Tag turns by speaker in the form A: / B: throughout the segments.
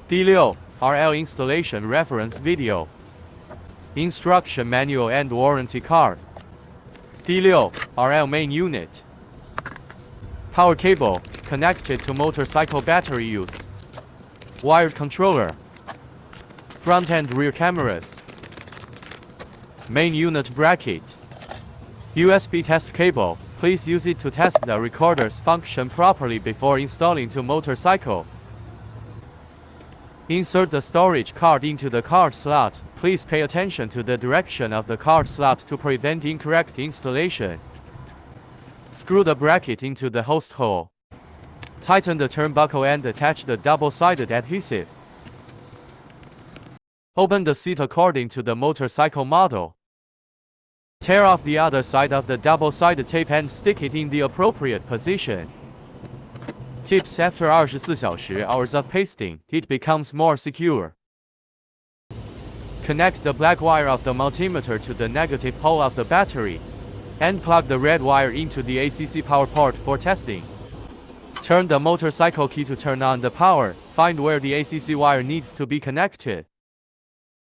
A: D6RL installation reference video. Instruction manual and warranty card. D6RL main unit. Power cable connected to motorcycle battery use. Wired controller. Front and rear cameras. Main unit bracket. USB test cable. Please use it to test the recorder's function properly before installing to motorcycle. Insert the storage card into the card slot. Please pay attention to the direction of the card slot to prevent incorrect installation. Screw the bracket into the host hole. Tighten the turnbuckle and attach the double-sided adhesive. Open the seat according to the motorcycle model. Tear off the other side of the double-sided tape and stick it in the appropriate position. Tips: after 24 hours of pasting, it becomes more secure. Connect the black wire of the multimeter to the negative pole of the battery, and plug the red wire into the ACC power port for testing. Turn the motorcycle key to turn on the power. Find where the ACC wire needs to be connected.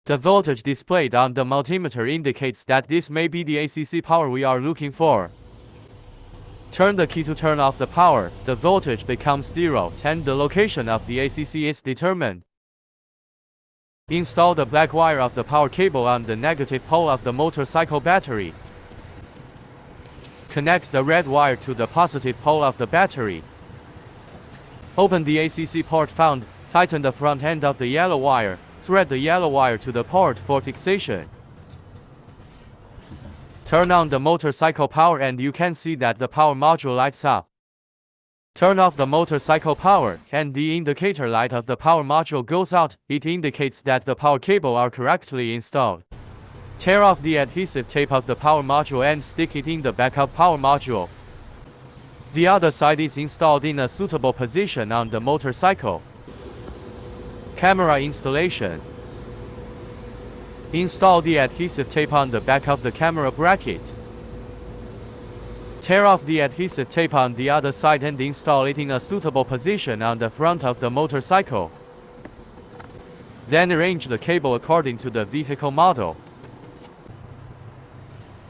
A: The voltage displayed on the multimeter indicates that this may be the ACC power we are looking for. Turn the key to turn off the power. The voltage becomes 0 and the location of the ACC is determined. Install the black wire of the power cable on the negative pole of the motorcycle battery. Connect the red wire to the positive pole of the battery. Open the ACC port found. Tighten the front end of the yellow wire. Thread the yellow wire to the port for fixation. Turn on the motorcycle power and you can see that the power module lights up. Turn off the motorcycle power and the indicator light of the power module goes out. It indicates that the power cable are correctly installed. Tear off the adhesive tape of the power module and stick it in the back of power module. The other side is installed in a suitable position on the motorcycle. Camera installation. Install the adhesive tape on the back of the camera bracket. Tear off the adhesive tape on the other side and install it in a suitable position on the front of the motorcycle. Then arrange the cable according to the vehicle model.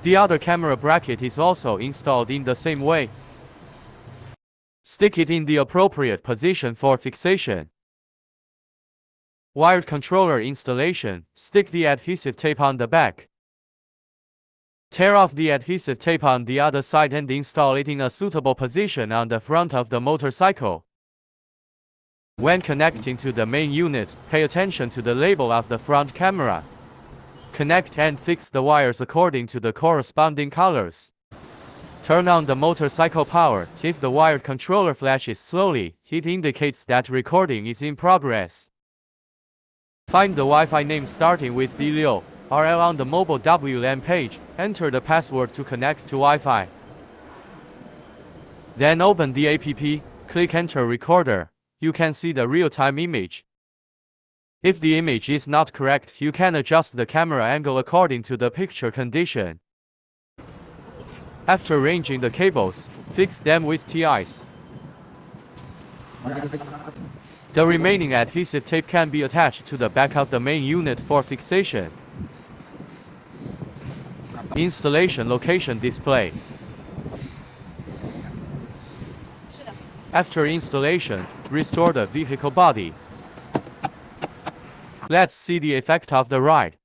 A: The other camera bracket is also installed in the same way. Stick it in the appropriate position for fixation. Wired controller installation. Stick the adhesive tape on the back. Tear off the adhesive tape on the other side and install it in a suitable position on the front of the motorcycle. When connecting to the main unit, pay attention to the label of the front camera. Connect and fix the wires according to the corresponding colors. Turn on the motorcycle power. If the wired controller flashes slowly, it indicates that recording is in progress. Find the Wi-Fi name starting with D6RL on the mobile WLAN page. Enter the password to connect to Wi-Fi. Then open the app. Click Enter Recorder. You can see the real-time image. If the image is not correct, you can adjust the camera angle according to the picture condition. After arranging the cables, fix them with T-SYS. The remaining adhesive tape can be attached to the back of the main unit for fixation. Installation location display. After installation, restore the vehicle body. Let's see the effect of the ride.